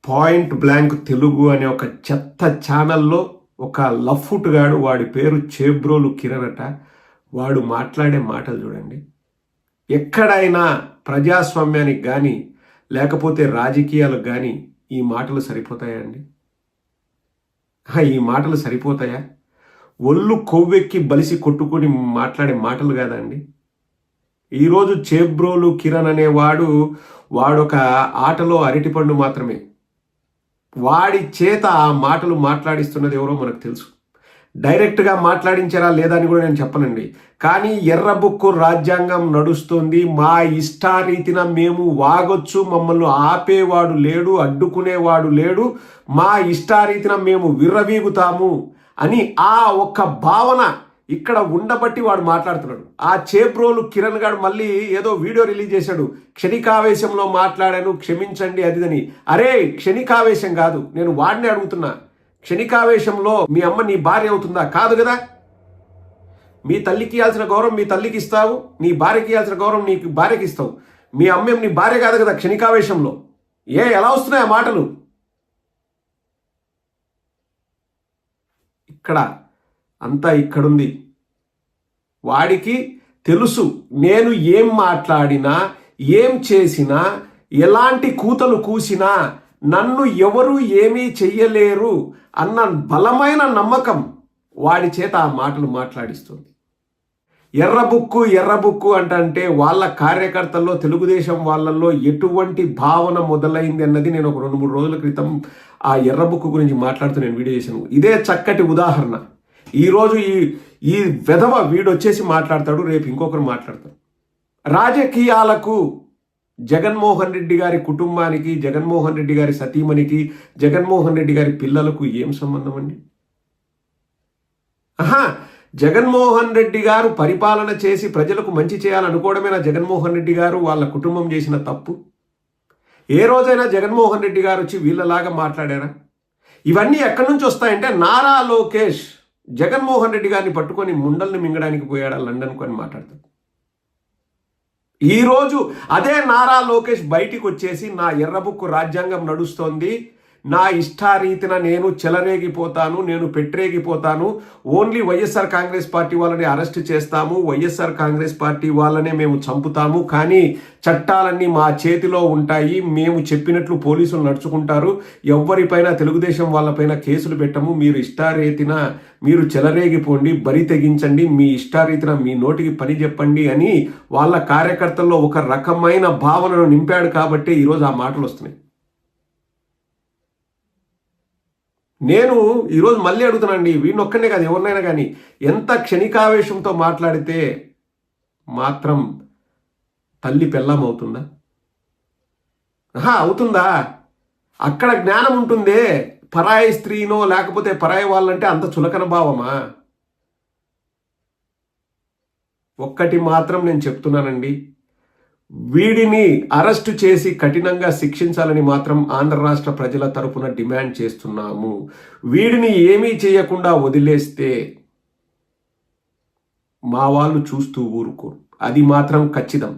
Point blank Telugu అనే ఒక చెత్త ఛానల్లో ఒక లఫ్ఫుట్ గాడు, వాడి పేరు చేబ్రోలు కిరణ్ అట, వాడు మాట్లాడే మాటలు చూడండి. ఎక్కడైనా ప్రజాస్వామ్యానికి కానీ లేకపోతే రాజకీయాలకు కానీ ఈ మాటలు సరిపోతాయా అండి? ఈ మాటలు సరిపోతాయా? ఒళ్ళు కొవ్వెక్కి బలిసి కొట్టుకొని మాట్లాడే మాటలు కాదా అండి? ఈరోజు చేబ్రోలు కిరణ్ అనేవాడు వాడొక ఆటలో అరటిపండు మాత్రమే. వాడి చేత ఆ మాటలు మాట్లాడిస్తున్నది ఎవరో మనకు తెలుసు. డైరెక్ట్గా మాట్లాడించారా లేదా అని కూడా నేను చెప్పనండి. కానీ ఎర్రబుక్కు రాజ్యాంగం నడుస్తుంది, మా ఇష్టారీతిన మేము వాగొచ్చు, మమ్మల్ని ఆపేవాడు లేడు, అడ్డుకునేవాడు లేడు, మా ఇష్టారీతిన మేము విర్రవీగుతాము అని ఆ ఒక్క భావన ఇక్కడ ఉండబట్టి వాడు మాట్లాడుతున్నాడు. ఆ చేబ్రోలు కిరణ్ గారు మళ్ళీ ఏదో వీడియో రిలీజ్ చేశాడు, క్షణికావేశంలో మాట్లాడాను క్షమించండి అదిదని. అరే క్షణికావేశం కాదు, నేను వాడిని అడుగుతున్నా. క్షణికావేశంలో మీ అమ్మ నీ భార్య అవుతుందా? కాదు కదా. మీ తల్లికి ఇవ్వాల్సిన గౌరవం మీ తల్లికి ఇస్తావు, నీ భార్యకి ఇవ్వాల్సిన గౌరవం నీ భార్యకి ఇస్తావు. మీ అమ్మేం నీ భార్య కాదు కదా క్షణికావేశంలో. ఎలా వస్తున్నాయి ఆ మాటలు? ఇక్కడ అంతా ఇక్కడుంది. వాడికి తెలుసు నేను ఏం మాట్లాడినా, ఏం చేసినా, ఎలాంటి కూతలు కూసినా నన్ను ఎవరు ఏమీ చెయ్యలేరు అన్న బలమైన నమ్మకం వాడి చేత ఆ మాటలు మాట్లాడిస్తుంది. ఎర్రబుక్కు అంటే వాళ్ళ కార్యకర్తల్లో తెలుగుదేశం వాళ్ళల్లో ఎటువంటి భావన మొదలైంది అన్నది నేను ఒక 2-3 రోజుల క్రితం ఆ ఎర్రబుక్కు గురించి మాట్లాడుతూ నేను వీడియో చేశాను. ఇదే చక్కటి ఉదాహరణ. ఈరోజు ఈ వెధవ వీడొచ్చేసి మాట్లాడతాడు, రేపు ఇంకొకరు మాట్లాడతాడు. రాజకీయాలకు జగన్మోహన్ రెడ్డి గారి కుటుంబానికి, జగన్మోహన్ రెడ్డి గారి సతీమణికి, జగన్మోహన్ రెడ్డి గారి పిల్లలకు ఏం సంబంధం అండి? జగన్మోహన్ రెడ్డి గారు పరిపాలన చేసి ప్రజలకు మంచి చేయాలనుకోవడమేనా జగన్మోహన్ రెడ్డి గారు వాళ్ళ కుటుంబం చేసిన తప్పు? ఏ రోజైనా జగన్మోహన్ రెడ్డి గారు వచ్చి వీళ్ళలాగా మాట్లాడారా? ఇవన్నీ ఎక్కడి నుంచి వస్తాయంటే నారా లోకేష్ జగన్మోహన్ రెడ్డి గారిని పట్టుకొని ముండల్ని మింగడానికి పోయాడా లండన్కు అని మాట్లాడతాడు. ఈరోజు అదే నారా లోకేష్ బయటికి వచ్చేసి నా ఎర్రబుక్కు రాజ్యాంగం నడుస్తోంది, నా ఇష్టారీతిన నేను చెలరేగిపోతాను, నేను పెట్టరేగిపోతాను, ఓన్లీ వైఎస్ఆర్ కాంగ్రెస్ పార్టీ వాళ్ళని అరెస్ట్ చేస్తాము, వైఎస్ఆర్ కాంగ్రెస్ పార్టీ వాళ్ళనే మేము చంపుతాము, కానీ చట్టాలన్నీ మా చేతిలో ఉంటాయి, మేము చెప్పినట్లు పోలీసులు నడుచుకుంటారు, ఎవరిపైన తెలుగుదేశం వాళ్ళపైన కేసులు పెట్టము, మీరు ఇష్టారీతిన మీరు చెలరేగిపోండి, బరి తెగించండి, మీ ఇష్టారీతిన మీ నోటికి పని చెప్పండి అని వాళ్ళ కార్యకర్తల్లో ఒక రకమైన భావనను నింపాడు. కాబట్టి ఈరోజు ఆ మాటలు వస్తున్నాయి. నేను ఈరోజు మళ్ళీ అడుగుతున్నానండి, వీడినొక్కనే కాదు ఎవరినైనా కానీ, ఎంత క్షణికావేశంతో మాట్లాడితే మాత్రం తల్లి పెళ్ళాం అవుతుందా? అవుతుందా? అక్కడ జ్ఞానం ఉంటుందే. పరాయి స్త్రీనో లేకపోతే పరాయి వాళ్ళంటే అంత చులకన భావమా? ఒక్కటి మాత్రం నేను చెప్తున్నానండి, వీడిని అరెస్టు చేసి కఠినంగా శిక్షించాలని మాత్రం ఆంధ్ర రాష్ట్ర ప్రజల తరపున డిమాండ్ చేస్తున్నాము. వీడిని ఏమీ చేయకుండా వదిలేస్తే మా వాళ్ళు చూస్తూ ఊరుకోరు, అది మాత్రం ఖచ్చితం.